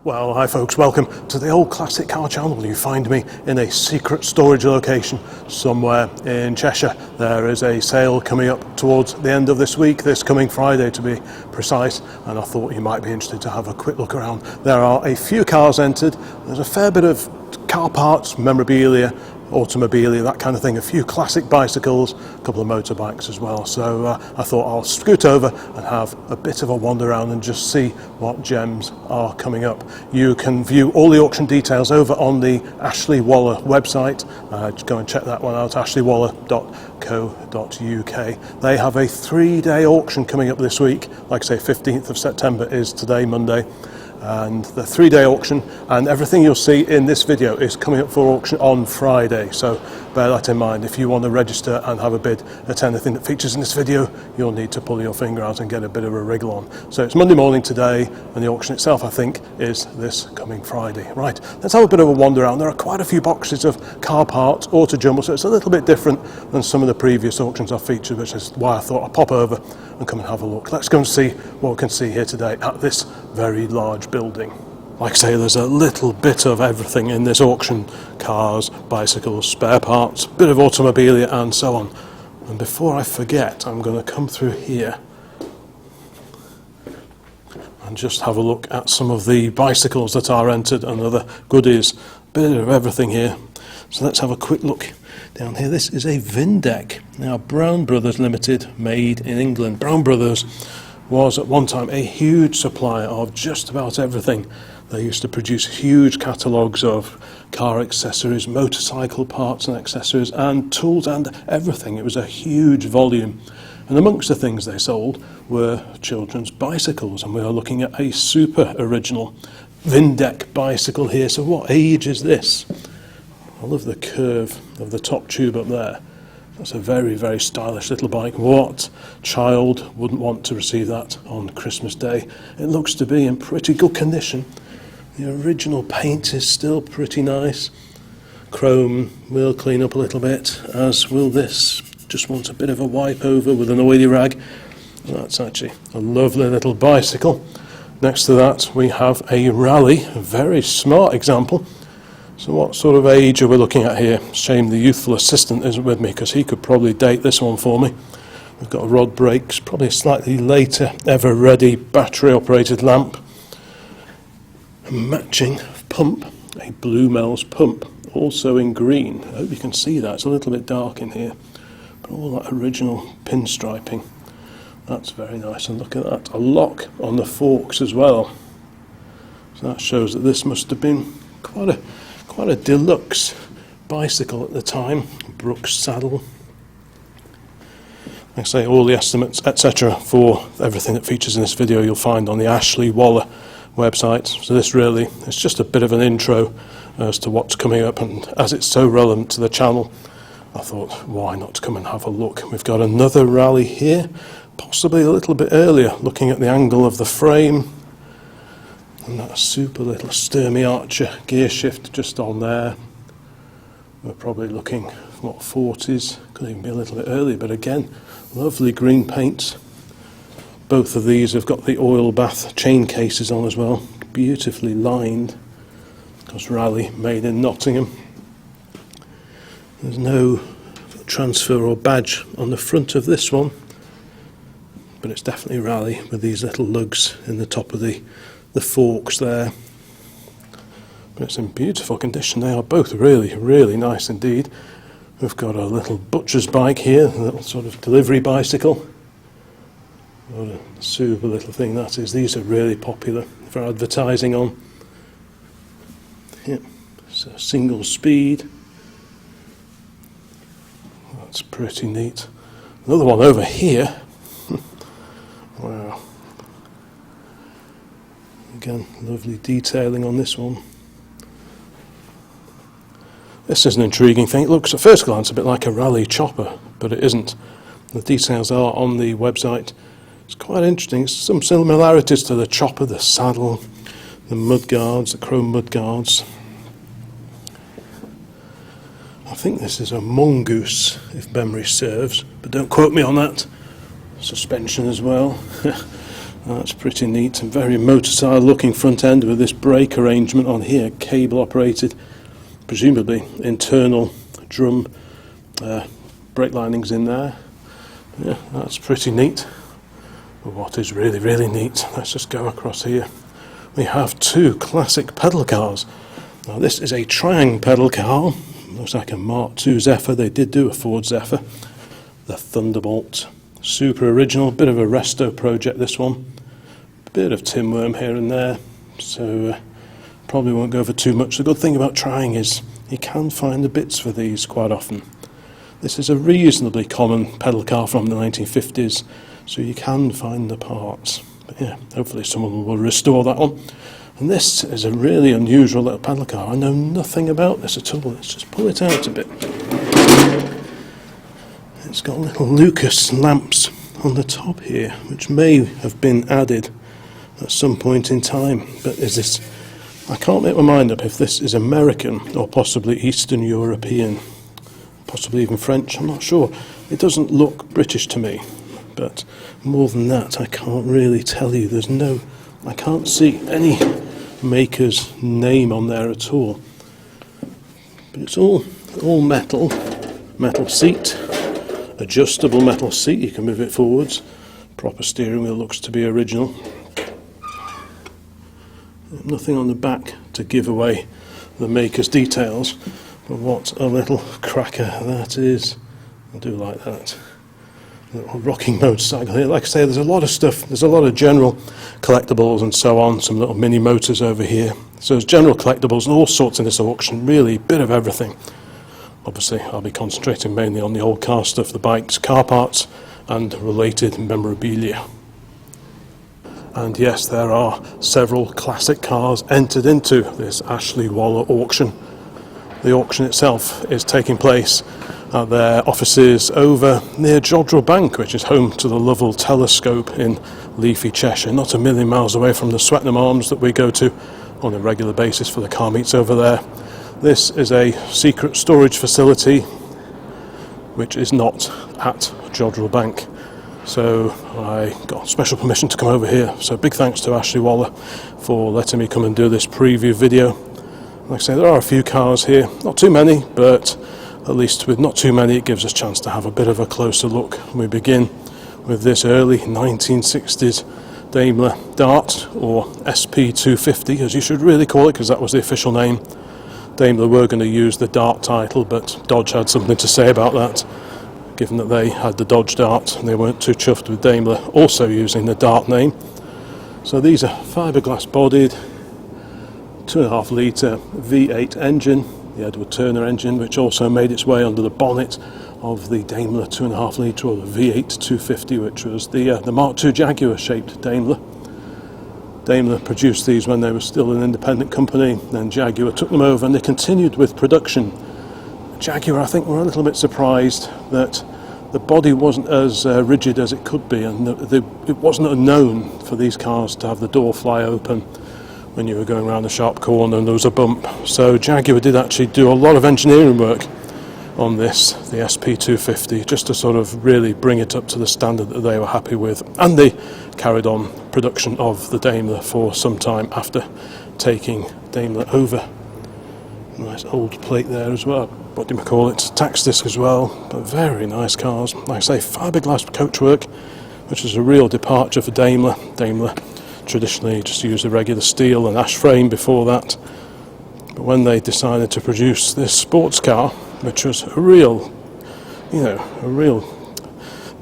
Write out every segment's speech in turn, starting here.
Well, hi folks, welcome to the Old Classic Car Channel. You find me in a secret storage location somewhere in Cheshire. There is a sale coming up towards the end of this week, this coming Friday to be precise, and I thought you might be interested to have a quick look around. There are a few cars entered, there's a fair bit of car parts, memorabilia, automobilia, that kind of thing, a few classic bicycles, a couple of motorbikes as well. So I thought I'll scoot over and have a bit of a wander around and just see what gems are coming up. You can view all the auction details over on the Ashley Waller website. Just go and check that one out, ashleywaller.co.uk. They have a 3-day auction coming up this week. Like I say, 15th of September is today, Monday. And the 3-day auction, and everything you'll see in this video is coming up for auction on Friday, so bear that in mind. If you want to register and have a bid at anything that features in this video, you'll need to pull your finger out and get a bit of a wriggle on. So it's Monday morning today, and the auction itself, I think, is this coming Friday. Right, let's have a bit of a wander around. There are quite a few boxes of car parts, auto jumble, so it's a little bit different than some of the previous auctions I've featured, which is why I thought I'd pop over and come and have a look. Let's go and see what we can see here today at this very large building. Like I say, there's a little bit of everything in this auction: cars, bicycles, spare parts, bit of automobilia and so on. And before I forget, I'm going to come through here and just have a look at some of the bicycles that are entered and other goodies. Bit of everything here. So let's have a quick look down here. This is a Vindec. Now, Brown Brothers Limited, made in England. Brown Brothers was at one time a huge supplier of just about everything. They used to produce huge catalogues of car accessories, motorcycle parts and accessories, and tools and everything. It was a huge volume. And amongst the things they sold were children's bicycles, and we are looking at a super original Vindec bicycle here. So what age is this? I love the curve of the top tube up there. That's a very, very stylish little bike. What child wouldn't want to receive that on Christmas Day? It looks to be in pretty good condition. The original paint is still pretty nice. Chrome will clean up a little bit, as will this. Just wants a bit of a wipe over with an oily rag. That's actually a lovely little bicycle. Next to that we have a Rally, a very smart example. So what sort of age are we looking at here? Shame the youthful assistant isn't with me, because he could probably date this one for me. We've got rod brakes, probably a slightly later ever ready battery operated lamp. A matching pump, a Blue Mel's pump, also in green. I hope you can see that, it's a little bit dark in here. But all that original pinstriping, that's very nice. And look at that, a lock on the forks as well. So that shows that this must have been quite a deluxe bicycle at the time. Brooks saddle. Like I say, all the estimates, etc., for everything that features in this video you'll find on the Ashley Waller website. So this really is just a bit of an intro as to what's coming up, and as it's so relevant to the channel, I thought, why not come and have a look. We've got another Rally here, possibly a little bit earlier, looking at the angle of the frame. And that super little Sturmey Archer gear shift just on there. We're probably looking, what, 40s, could even be a little bit earlier, but again, lovely green paint. Both of these have got the oil bath chain cases on as well, beautifully lined, because Rally made in Nottingham. There's no transfer or badge on the front of this one, but it's definitely Rally with these little lugs in the top of the forks there. But it's in beautiful condition. They are both really, really nice indeed. We've got a little butcher's bike here, a little sort of delivery bicycle. What a super little thing that is. These are really popular for advertising on. Yep, it's a single speed. That's pretty neat. Another one over here. Wow. Again, lovely detailing on this one. This is an intriguing thing. It looks at first glance a bit like a Rally chopper, but it isn't. The details are on the website. It's quite interesting. Some similarities to the chopper, the saddle, the mudguards, the chrome mudguards. I think this is a mongoose, if memory serves, but don't quote me on that. Suspension as well. That's pretty neat, and very motor-style looking front end with this brake arrangement on here, cable operated, presumably internal drum brake linings in there. Yeah, that's pretty neat. But what is really, really neat, let's just go across here. We have two classic pedal cars. Now this is a Triang pedal car, looks like a Mark II Zephyr. They did do a Ford Zephyr, the Thunderbolt. Super original, bit of a resto project this one. Bit of tinworm here and there, so probably won't go for too much. The good thing about Triang is you can find the bits for these quite often. This is a reasonably common pedal car from the 1950s, so you can find the parts. But yeah, hopefully someone will restore that one. And this is a really unusual little pedal car. I know nothing about this at all. Let's just pull it out a bit. It's got little Lucas lamps on the top here, which may have been added at some point in time. But is this, I can't make my mind up if this is American or possibly Eastern European, possibly even French, I'm not sure. It doesn't look British to me, but more than that I can't really tell you. I can't see any maker's name on there at all. But it's all metal seat, adjustable metal seat, you can move it forwards. Proper steering wheel, looks to be original. Nothing on the back to give away the maker's details, but what a little cracker that is. I do like that. A little rocking motorcycle here. Like I say, there's a lot of stuff. There's a lot of general collectibles and so on, some little mini motors over here. So there's general collectibles and all sorts in this auction, really a bit of everything. Obviously I'll be concentrating mainly on the old car stuff, the bikes, car parts and related memorabilia. And yes, there are several classic cars entered into this Ashley Waller auction. The auction itself is taking place at their offices over near Jodrell Bank, which is home to the Lovell Telescope in leafy Cheshire, not a million miles away from the Swetnam Arms that we go to on a regular basis for the car meets over there. This is a secret storage facility which is not at Jodrell Bank. So I got special permission to come over here. So big thanks to Ashley Waller for letting me come and do this preview video. Like I say, there are a few cars here, not too many, but at least with not too many it gives us a chance to have a bit of a closer look. We begin with this early 1960s Daimler Dart, or SP250 as you should really call it, because that was the official name. Daimler were going to use the Dart title, but Dodge had something to say about that, given that they had the Dodge Dart and they weren't too chuffed with Daimler also using the Dart name. So these are fiberglass bodied, 2.5 litre V8 engine, the Edward Turner engine, which also made its way under the bonnet of the Daimler 2.5 litre or the V8 250, which was the Mark II Jaguar shaped Daimler. Daimler produced these when they were still an independent company, then Jaguar took them over and they continued with production. Jaguar, I think, were a little bit surprised that the body wasn't as rigid as it could be, and it wasn't unknown for these cars to have the door fly open when you were going around a sharp corner and there was a bump. So Jaguar did actually do a lot of engineering work on this, the SP250, just to sort of really bring it up to the standard that they were happy with. And they carried on production of the Daimler for some time after taking Daimler over. Nice old plate there as well. What do you call it? Tax disc as well. But very nice cars. Like I say, fiberglass coachwork, which is a real departure for Daimler. Daimler traditionally just used a regular steel and ash frame before that. But when they decided to produce this sports car, which was a real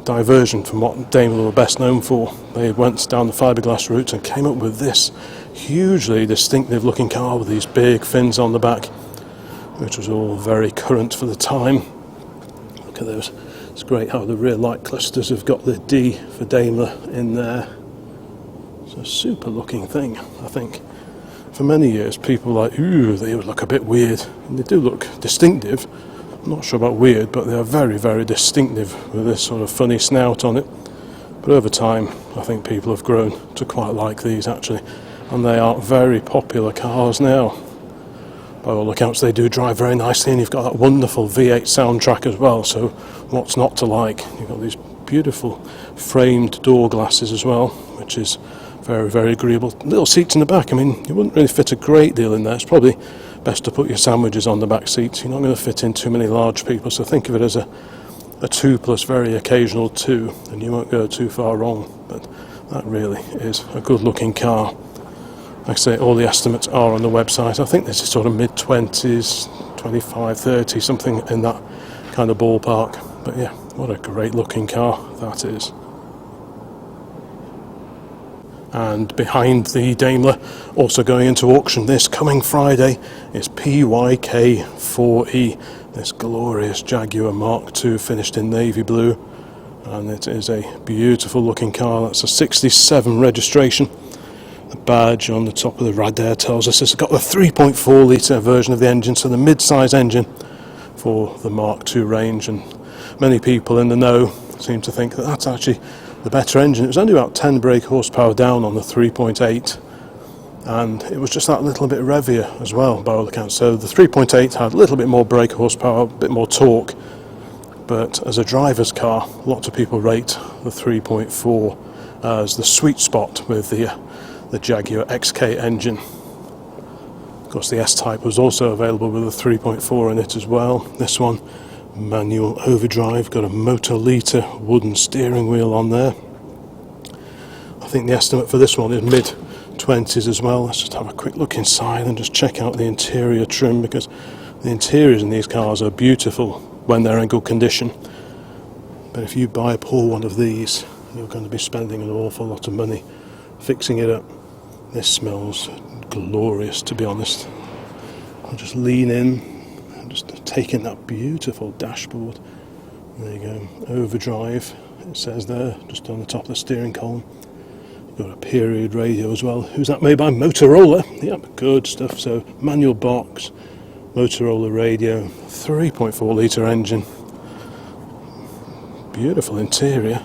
diversion from what Daimler were best known for, they went down the fiberglass route and came up with this hugely distinctive looking car with these big fins on the back, which was all very current for the time. Look at those. It's great how the rear light clusters have got the D for Daimler in there. It's a super looking thing, I think. For many years people were like, ooh, they would look a bit weird, and they do look distinctive. I'm not sure about weird, but they are very, very distinctive with this sort of funny snout on it. But over time, I think people have grown to quite like these actually, and they are very popular cars now. By all accounts, they do drive very nicely, and you've got that wonderful V8 soundtrack as well, so what's not to like? You've got these beautiful framed door glasses as well, which is very, very agreeable. Little seats in the back. I mean, you wouldn't really fit a great deal in there. It's probably best to put your sandwiches on the back seats. You're not going to fit in too many large people, so think of it as a 2 plus very occasional 2, and you won't go too far wrong. But that really is a good looking car. Like I say, all the estimates are on the website. I think this is sort of mid-20s, 25, 30, something in that kind of ballpark. But yeah, what a great looking car that is. And behind the Daimler, also going into auction this coming Friday, is PYK4E, this glorious Jaguar Mark II finished in navy blue. And it is a beautiful looking car. That's a 67 registration. The badge on the top of the rad there tells us it's got the 3.4 litre version of the engine, so the mid-size engine for the Mark II range. And many people in the know seem to think that that's actually the better engine. It was only about 10 brake horsepower down on the 3.8, and it was just that little bit revier as well by all accounts. So the 3.8 had a little bit more brake horsepower, a bit more torque, but as a driver's car, lots of people rate the 3.4 as the sweet spot with the Jaguar XK engine. Of course, the S-Type was also available with a 3.4 in it as well. This one, manual overdrive, got a Motolita wooden steering wheel on there. I think the estimate for this one is mid-20s as well. Let's just have a quick look inside and just check out the interior trim, because the interiors in these cars are beautiful when they're in good condition. But if you buy a poor one of these, you're going to be spending an awful lot of money fixing it up. This smells glorious, to be honest. I'll just lean in and just take in that beautiful dashboard. There you go, overdrive, it says there, just on the top of the steering column. You've got a period radio as well. Who's that made by? Motorola. Yep, good stuff. So manual box, Motorola radio, 3.4 litre engine. Beautiful interior,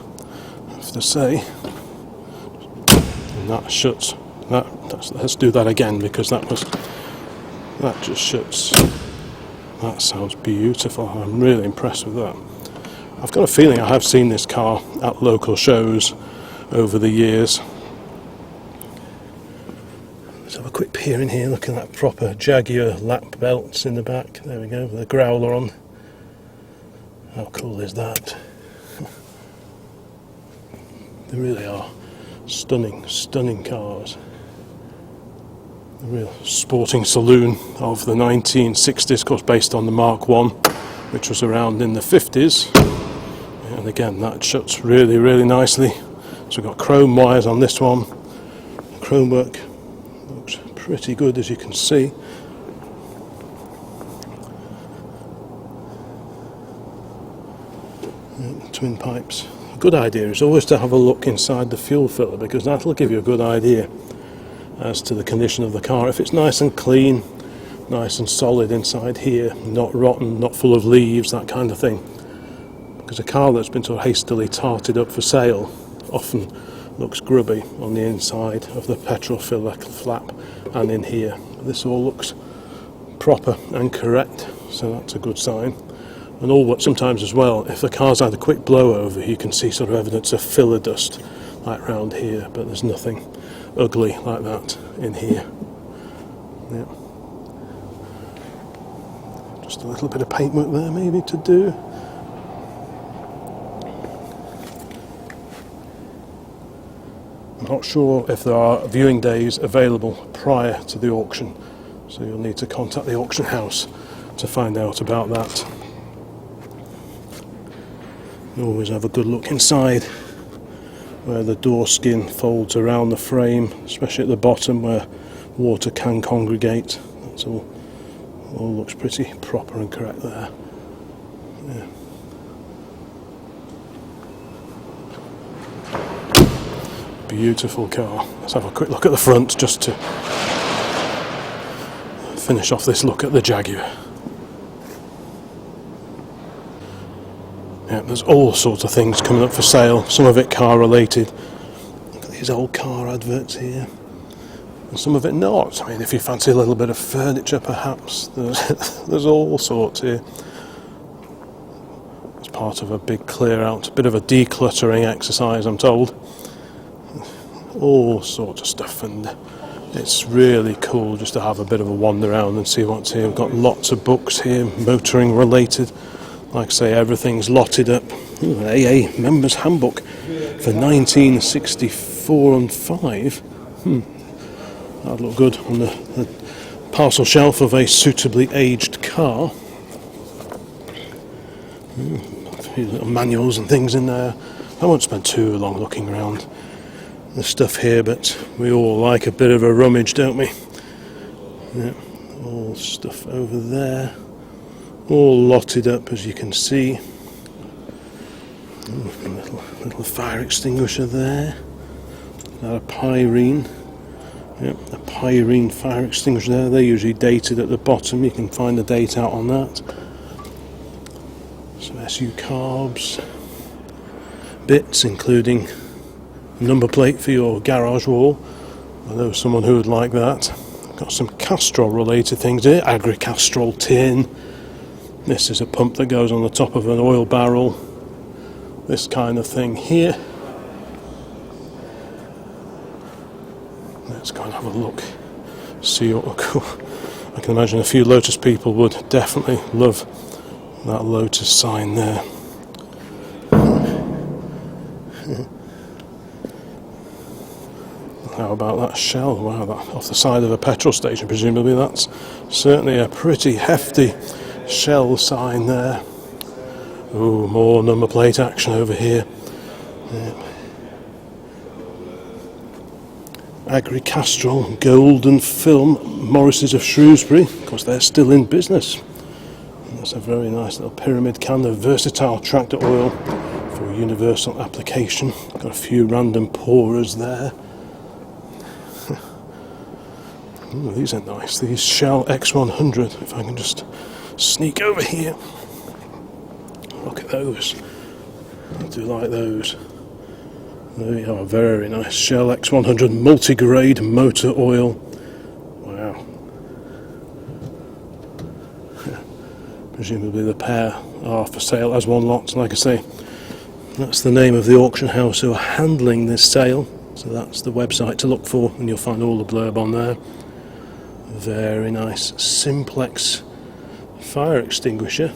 I have to say. And that shuts. Let's do that again, because that just shuts. That sounds beautiful. I'm really impressed with that. I've got a feeling I have seen this car at local shows over the years. Let's have a quick peer in here, looking at that proper Jaguar lap belts in the back. There we go, with a growler on. How cool is that? They really are stunning, stunning cars. The real sporting saloon of the 1960s, of course, based on the Mark I, which was around in the 50s. And again, that shuts really, really nicely. So we've got chrome wires on this one. Chrome work looks pretty good, as you can see. Twin pipes. A good idea is always to have a look inside the fuel filler, because that'll give you a good idea as to the condition of the car. If it's nice and clean, nice and solid inside here, not rotten, not full of leaves, that kind of thing. Because a car that's been sort of hastily tarted up for sale often looks grubby on the inside of the petrol filler flap and in here. This all looks proper and correct, so that's a good sign. And sometimes as well, if the car's had a quick blowover, you can see sort of evidence of filler dust like round here, but there's nothing ugly like that in here. Yeah. Just a little bit of paintwork there maybe to do. I'm not sure if there are viewing days available prior to the auction, so you'll need to contact the auction house to find out about that. You always have a good look inside, where the door skin folds around the frame, especially at the bottom where water can congregate. That's all looks pretty proper and correct there. Yeah. Beautiful car. Let's have a quick look at the front just to finish off this look at the Jaguar. Yeah, there's all sorts of things coming up for sale, some of it car related. Look at these old car adverts here, and some of it not. I mean, if you fancy a little bit of furniture perhaps, there's all sorts here. It's part of a big clear out, a bit of a decluttering exercise, I'm told. All sorts of stuff, and it's really cool just to have a bit of a wander around and see what's here. We've got lots of books here, motoring related. Like I say, everything's lotted up. Ooh, an AA Members Handbook for 1964 and 5. That'd look good on the parcel shelf of a suitably aged car. A few little manuals and things in there. I won't spend too long looking around the stuff here, but we all like a bit of a rummage, don't we? Yeah, all stuff over there, all lotted up, as you can see. Ooh, a little fire extinguisher there. A pyrene. Yep, a pyrene fire extinguisher there. They're usually dated at the bottom. You can find the date out on that. Some SU carbs bits, including a number plate for your garage wall. I know someone who would like that. Got some Castrol related things here. Agri-Castrol tin. This is a pump that goes on the top of an oil barrel. This kind of thing here. Let's go and have a look. See what cool. I can imagine a few Lotus people would definitely love that Lotus sign there. How about that shell? Wow, that off the side of a petrol station, presumably. That's certainly a pretty hefty shell sign there. Ooh, more number plate action over here. Agri-Castrol, Golden Film, Morris's of Shrewsbury. Of course, they're still in business. And that's a very nice little pyramid can of versatile tractor oil for universal application. Got a few random pourers there. Ooh, these are nice. These Shell X100. If I can just sneak over here. Look at those. I do like those. They are very nice. Shell X100 multi-grade motor oil. Wow. Presumably the pair are for sale as one lot. Like I say, that's the name of the auction house who are handling this sale. So that's the website to look for, and you'll find all the blurb on there. Very nice. Simplex fire extinguisher.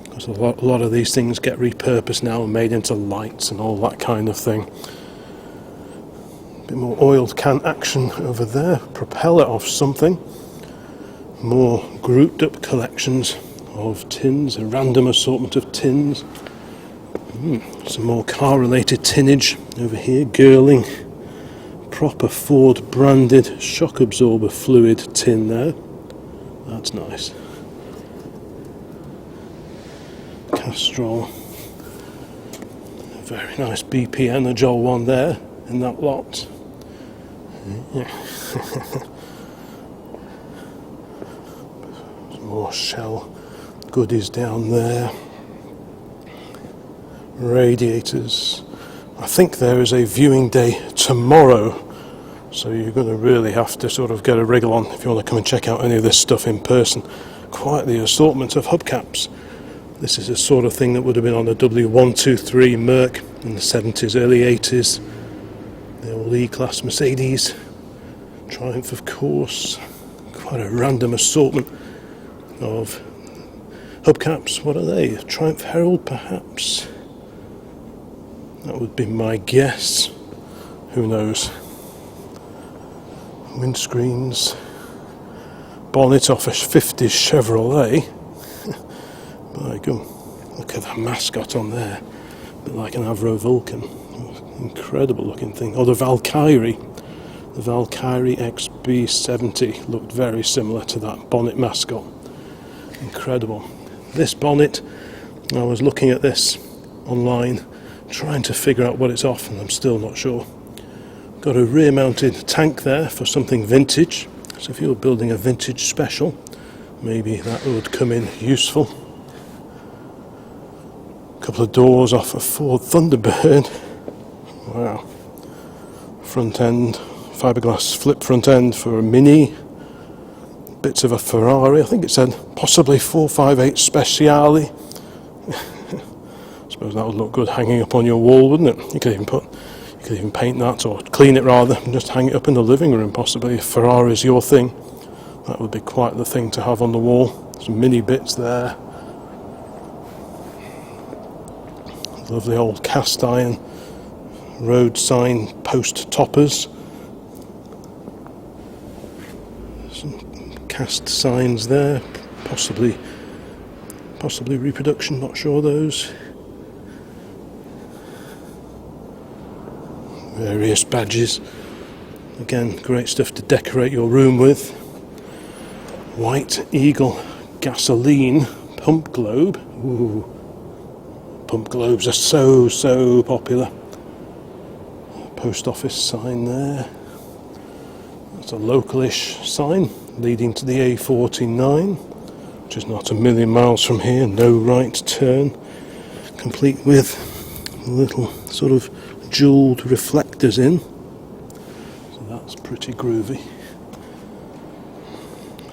Because a lot of these things get repurposed now and made into lights and all that kind of thing. A bit more oiled can action over there. Propeller of something. More grouped up collections of tins, a random assortment of tins. Some more car related tinnage over here. Girling. Proper Ford branded shock absorber fluid tin there. That's nice. Castrol. Very nice BP Energol one there in that lot. Yeah. Some more Shell goodies down there. Radiators. I think there is a viewing day tomorrow, so you're going to really have to sort of get a wriggle on if you want to come and check out any of this stuff in person. Quite the assortment of hubcaps. This is the sort of thing that would have been on a W123 Merc in the 70s, early 80s. The old E-Class Mercedes. Triumph, of course. Quite a random assortment of hubcaps. What are they? Triumph Herald, perhaps? That would be my guess. Who knows? Windscreens. Bonnet off a 50s Chevrolet. My God, look at that mascot on there. A bit like an Avro Vulcan. Incredible looking thing. Oh, the Valkyrie. The Valkyrie XB70 looked very similar to that bonnet mascot. Incredible. This bonnet, I was looking at this online, trying to figure out what it's off, and I'm still not sure. Got a rear mounted tank there for something vintage, so if you're building a vintage special, maybe that would come in useful. A couple of doors off a Ford Thunderbird. Wow. Front end, fiberglass flip front end for a Mini. Bits of a Ferrari, I think it said possibly 458 Speciale. suppose that would look good hanging up on your wall, wouldn't it? You could even paint that, or clean it rather, and just hang it up in the living room possibly. If Ferrari's your thing, that would be quite the thing to have on the wall. Some mini bits there. Lovely old cast iron road sign post toppers. Some cast signs there, possibly reproduction, not sure those. Various badges. Again, great stuff to decorate your room with. White Eagle gasoline pump globe. Ooh. Pump globes are so popular. Post office sign there. That's a localish sign leading to the A49, which is not a million miles from here. No right turn, complete with little sort of jewelled reflectors in. So that's pretty groovy.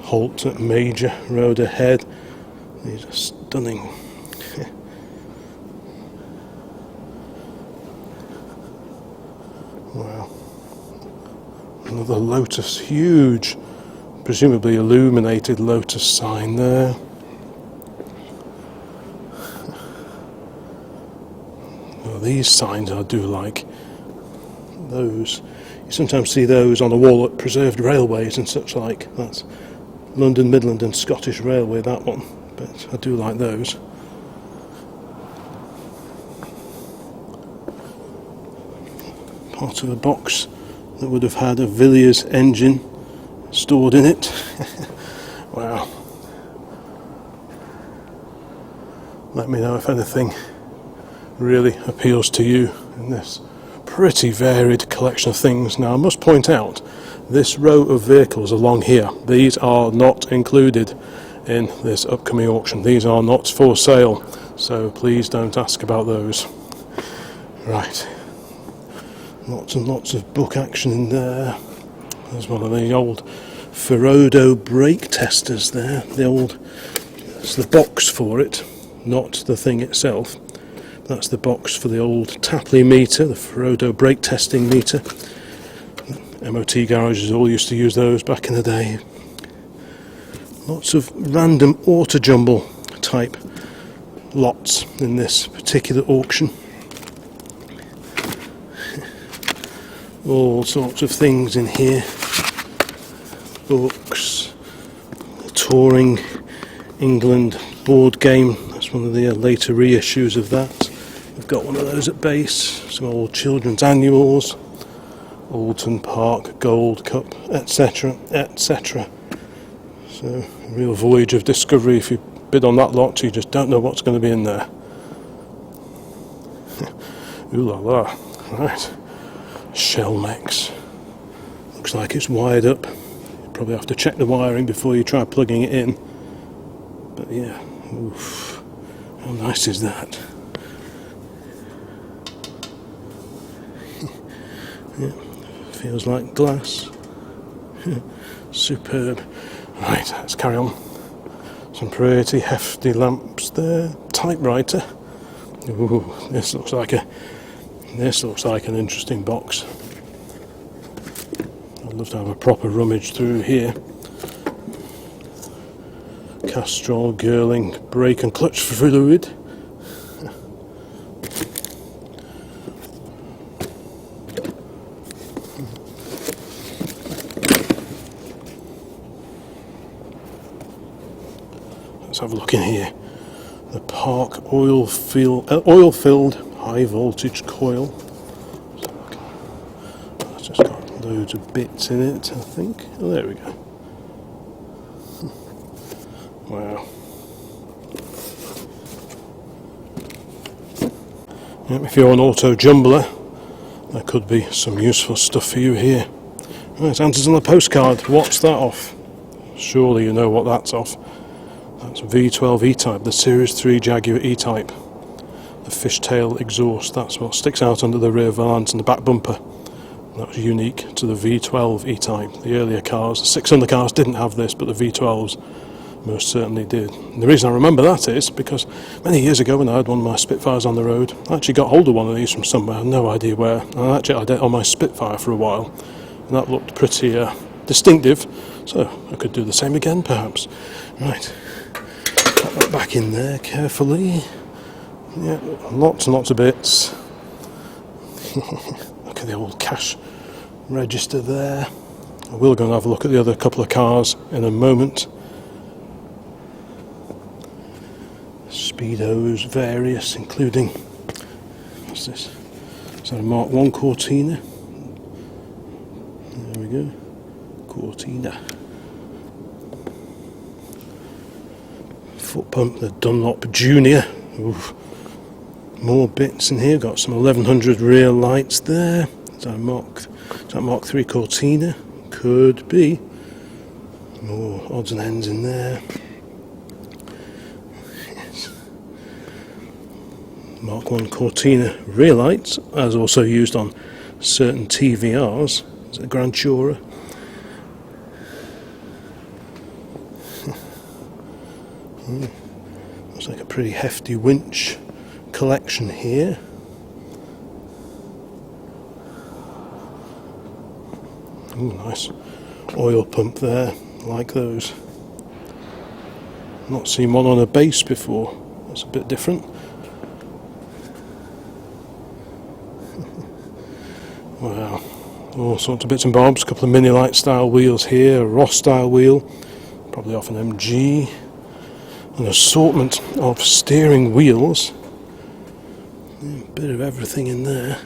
Halt at Major Road ahead. These are stunning. Wow. Another Lotus, huge, presumably illuminated Lotus sign there. Well, these signs I do like. Those, you sometimes see those on a wall at preserved railways and such like. That's London, Midland and Scottish Railway, that one. But I do like those. Part of a box that would have had a Villiers engine stored in it. Wow. Let me know if anything really appeals to you in this pretty varied collection of things. Now I must point out, this row of vehicles along here, these are not included in this upcoming auction. These are not for sale, so please don't ask about those. Right. Lots and lots of book action in there. There's one of the old Ferodo brake testers there. It's the box for it, not the thing itself. That's the box for the old Tapley meter, the Ferodo brake testing meter. MOT garages all used to use those back in the day. Lots of random auto jumble type lots in this particular auction. All sorts of things in here. Books, Touring England board game. That's one of the later reissues of that. We've got one of those at base. Some old children's annuals. Alton Park Gold Cup, etc., etc. So, a real voyage of discovery. If you bid on that lot, you just don't know what's going to be in there. Ooh la la. Right. Shellmex. Looks like it's wired up. You probably have to check the wiring before you try plugging it in. But yeah, oof. How nice is that? Yeah, feels like glass. Superb. Right, let's carry on. Some pretty hefty lamps there. Typewriter. Ooh, this looks like an interesting box. I'd love to have a proper rummage through here. Castrol, Girling, brake and clutch fluid. Let's have a look in here. The Park oil-filled high voltage coil. That's just got loads of bits in it, I think. Oh, there we go. Wow. Yep, if you're an auto jumbler, there could be some useful stuff for you here. Right, answers on the postcard. What's that off? Surely you know what that's off. That's V12 E-Type, the Series 3 Jaguar E-Type. The fishtail exhaust, that's what sticks out under the rear valance and the back bumper. That was unique to the V12 E-Type. The earlier cars, the 600 cars didn't have this, but the V12s Most certainly did. And the reason I remember that is because many years ago when I had one of my Spitfires on the road, I actually got hold of one of these from somewhere, I had no idea where, and I actually had it on my Spitfire for a while, and that looked pretty distinctive, so I could do the same again perhaps. Right, put that back in there carefully. Yeah, lots and lots of bits. Look at the old cash register there. I will go and have a look at the other couple of cars in a moment. Speedos, various, including, what's this? Is that a Mark 1 Cortina? There we go, Cortina. Foot pump, the Dunlop Junior. Oof. More bits in here, got some 1100 rear lights there. Is that Mark 3 Cortina? Could be. More odds and ends in there. Yes. Mark 1 Cortina rear lights, as also used on certain TVRs. Is it a Grand Tourer? Looks like a pretty hefty winch collection here. Ooh, nice oil pump there, like those. Not seen one on a base before. That's a bit different. Wow, all sorts of bits and bobs. A couple of Mini Light style wheels here, a Ross style wheel, probably off an MG. An assortment of steering wheels. A bit of everything in there.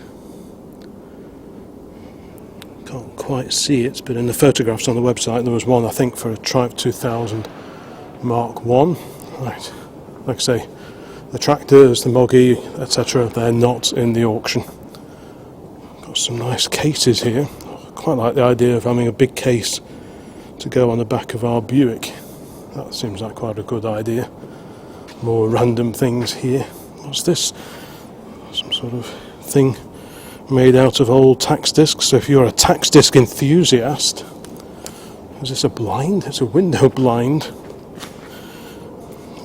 Can't quite see it, but in the photographs on the website there was one, I think, for a Triumph 2000 Mark 1. Right, like I say, the tractors, the Moggy, etc., they're not in the auction. Got some nice cases here. I quite like the idea of having a big case to go on the back of our Buick. That seems like quite a good idea. More random things here. What's this? Some sort of thing made out of old tax discs. So if you're a tax disc enthusiast, is this a blind? It's a window blind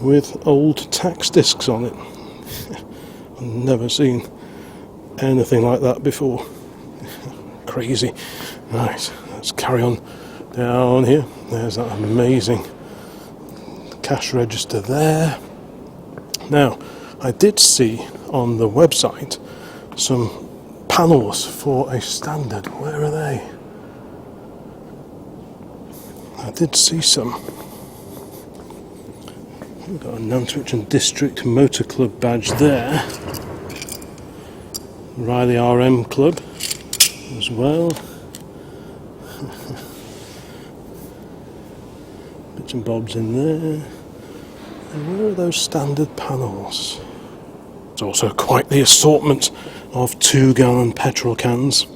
with old tax discs on it. I've never seen anything like that before. Crazy. Right, let's carry on down here. There's that amazing cash register there. Now, I did see on the website some panels for a standard. Where are they? I did see some. We've got a Nantwich and District Motor Club badge there. Riley RM Club as well. Bits and bobs in there. And where are those standard panels? There's also quite the assortment of 2-gallon petrol cans.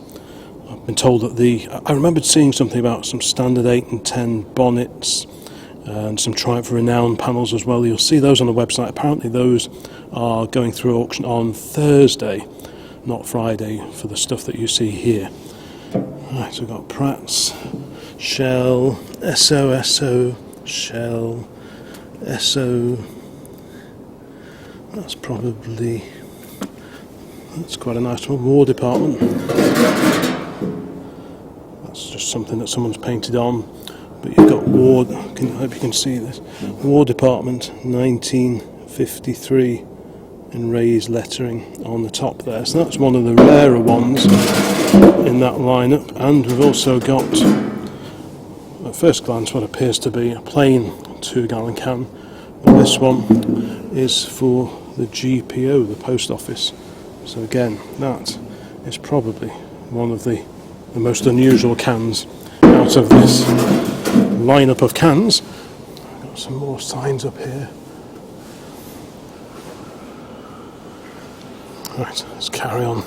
I've been told that I remembered seeing something about some standard 8 and 10 bonnets and some Triumph Renown panels as well. You'll see those on the website. Apparently those are going through auction on Thursday, not Friday, for the stuff that you see here. Right, so we've got Pratt's, Shell, SO, Shell, SO. That's quite a nice one. War Department. That's just something that someone's painted on. But you've got War, I hope you can see this. War Department 1953 in raised lettering on the top there. So that's one of the rarer ones in that lineup. And we've also got, at first glance, what appears to be a plain 2-gallon can. But this one is for the GPO, the post office. So again, that is probably one of the most unusual cans out of this lineup of cans. Got some more signs up here. Right, let's carry on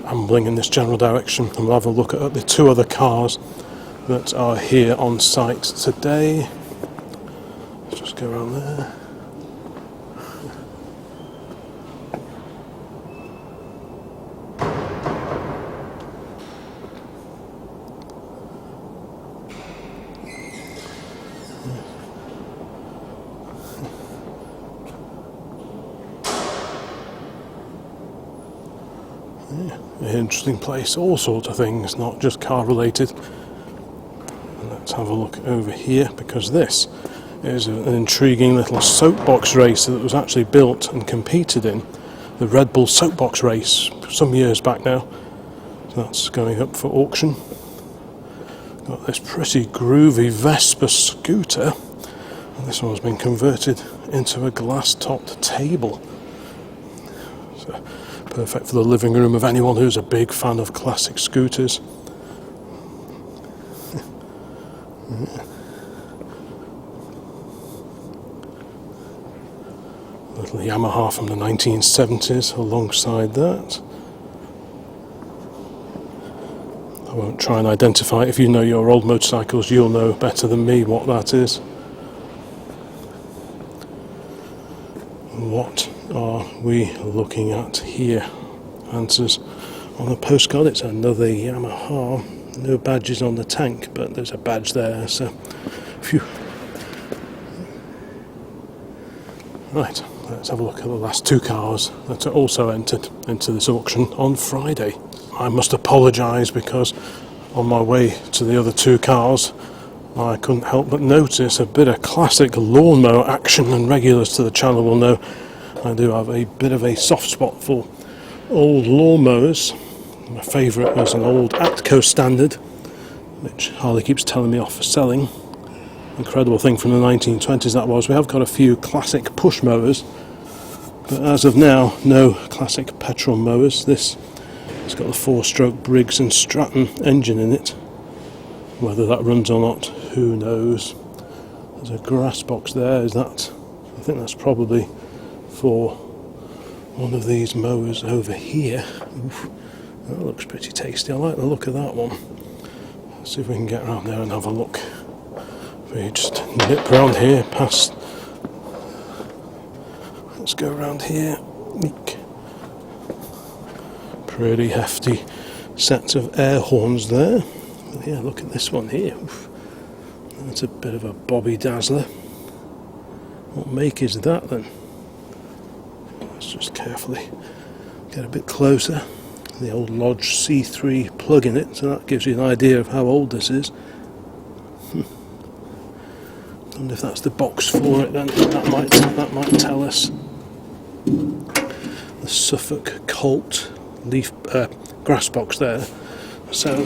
ambling in this general direction, and we'll have a look at the 2 other cars that are here on site today. Let's just go around there. An interesting place, all sorts of things, not just car related. Let's have a look over here, because this is an intriguing little soapbox race that was actually built and competed in the Red Bull soapbox race some years back now. So that's going up for auction. Got this pretty groovy Vespa scooter, and this one's been converted into a glass-topped table. So perfect for the living room of anyone who's a big fan of classic scooters. Little Yamaha from the 1970s alongside that. I won't try and identify it. If you know your old motorcycles, you'll know better than me what that is. What are we looking at here? Answers on the postcard. It's another Yamaha. No badges on the tank, but there's a badge there, so phew. Right, let's have a look at the last two cars that are also entered into this auction on Friday. I must apologise because on my way to the other two cars I couldn't help but notice a bit of classic lawnmower action, and regulars to the channel will know I do have a bit of a soft spot for old lawnmowers. My favourite was an old Atco Standard, which Harley keeps telling me off for selling. Incredible thing from the 1920s that was. We have got a few classic push mowers, but as of now, no classic petrol mowers. This has got the 4-stroke Briggs and Stratton engine in it. Whether that runs or not, who knows. There's a grass box there. Is that? I think that's probably for one of these mowers over here. Oof, that looks pretty tasty. I like the look of that one. Let's see if we can get around there and have a look. We just nip around here past. Let's go around here. Eek. Pretty hefty sets of air horns there. But yeah, look at this one here. Oof. That's a bit of a Bobby Dazzler. What make is that then? Let's just carefully get a bit closer. The old Lodge C3 plug in it, so that gives you an idea of how old this is. And if that's the box for it, then that might tell us. The Suffolk Colt leaf grass box there. So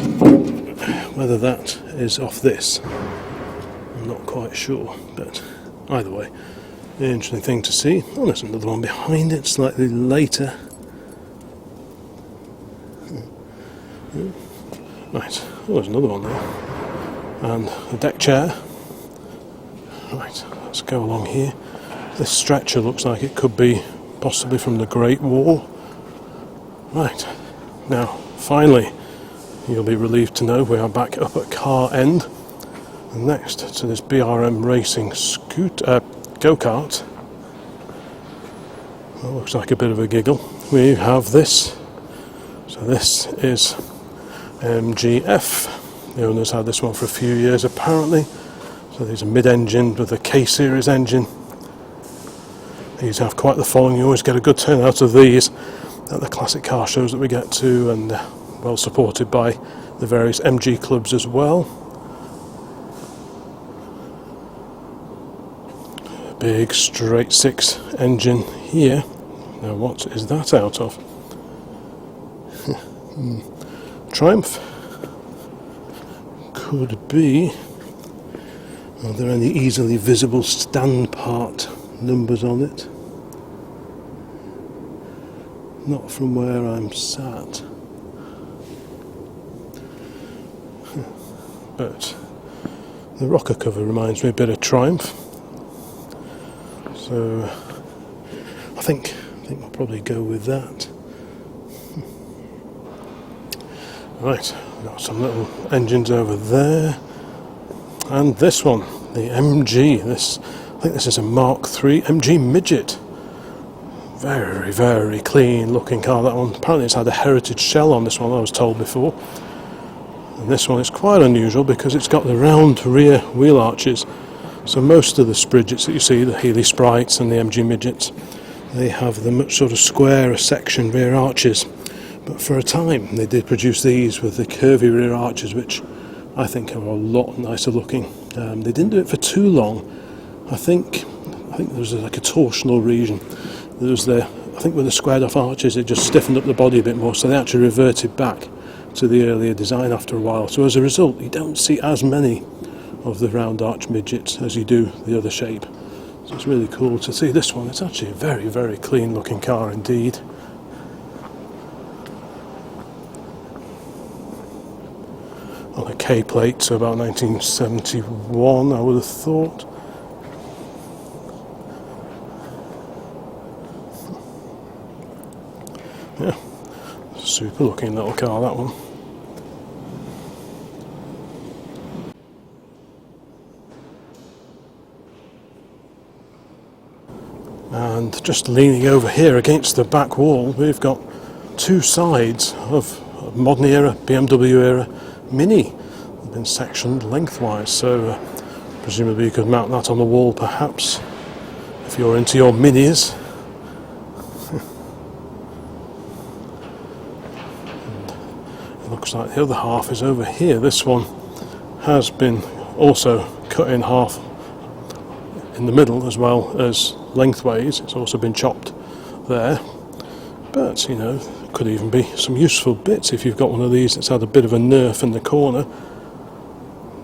whether that is off this, I'm not quite sure. But either way, an interesting thing to see. Oh, there's another one behind it, slightly later. Right, oh, there's another one there. And a deck chair. Right, let's go along here. This stretcher looks like it could be possibly from the Great Wall. Right, now finally you'll be relieved to know we are back up at Car End. And next to this BRM Racing go-kart, that looks like a bit of a giggle, we have this. So this is MGF. The owners had this one for a few years apparently. So these are mid-engine with a K-series engine. These have quite the following. You always get a good turnout of these at the classic car shows that we get to, and well supported by the various MG clubs as well. Big straight 6 engine here. Now what is that out of? Triumph. Could be. Are there any easily visible stand part numbers on it? Not from where I'm sat. But the rocker cover reminds me a bit of Triumph. So I think I'll probably go with that. Right, got some little engines over there. And this one, the MG, I think this is a Mark III MG Midget. Very, very clean looking car, that one. Apparently it's had a heritage shell on this one, I was told before. And this one is quite unusual because it's got the round rear wheel arches, So most of the Spridgets that you see, the Healy Sprites and the MG Midgets, they have the much sort of squarer section rear arches. But for a time they did produce these with the curvy rear arches, which I think are a lot nicer looking. They didn't do it for too long. I think there was like a torsional region. There was I think with the squared off arches it just stiffened up the body a bit more, so they actually reverted back to the earlier design after a while. So as a result you don't see as many of the round arch midgets as you do the other shape. So it's really cool to see this one. It's actually a very, very clean looking car indeed. On a K plate, so about 1971 I would have thought. Yeah, super looking little car, that one. And just leaning over here against the back wall, we've got two sides of modern era, BMW era Mini. They've been sectioned lengthwise, so presumably you could mount that on the wall perhaps, if you're into your Minis. It looks like the other half is over here. This one has been also cut in half in the middle as well as lengthways. It's also been chopped there, but you know, could even be some useful bits if you've got one of these that's had a bit of a nerf in the corner.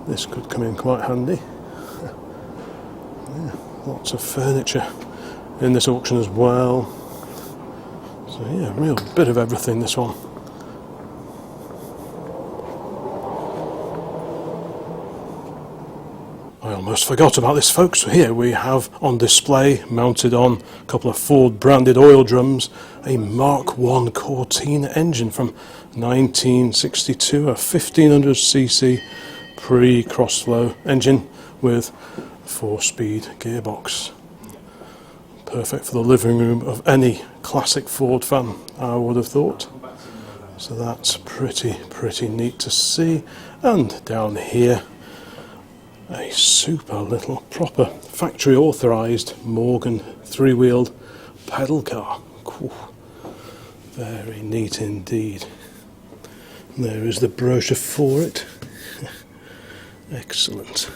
This could come in quite handy. Yeah, lots of furniture in this auction as well. So yeah, real bit of everything, this one. I almost forgot about this, folks. Here we have on display, mounted on a couple of Ford branded oil drums, a Mark I Cortina engine from 1962, a 1500cc pre-crossflow engine with a 4-speed gearbox. Perfect for the living room of any classic Ford fan, I would have thought. So that's pretty neat to see. And down here, a super little proper factory authorised Morgan 3-wheeled pedal car. Cool. Very neat indeed. There is the brochure for it. Excellent.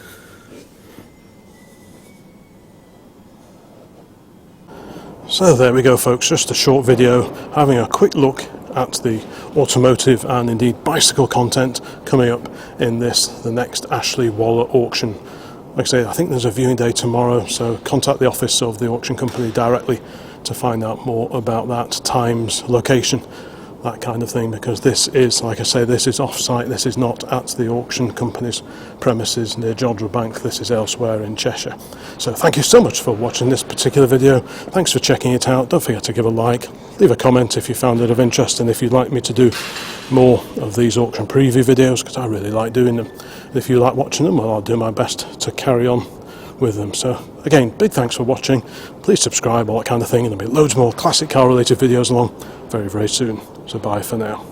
So there we go, folks, just a short video having a quick look at the automotive and indeed bicycle content coming up in the next Ashley Waller auction. Like I say, I think there's a viewing day tomorrow, so contact the office of the auction company directly to find out more about that, times, location, that kind of thing, because this is, like I say, this is off-site. This is not at the auction company's premises near Jodrell Bank. This is elsewhere in Cheshire. So thank you so much for watching this particular video. Thanks for checking it out. Don't forget to give a like, leave a comment if you found it of interest, and if you'd like me to do more of these auction preview videos, because I really like doing them. And if you like watching them, well, I'll do my best to carry on with them. So again, big thanks for watching. Please subscribe, all that kind of thing, and there'll be loads more classic car related videos along very soon. So bye for now.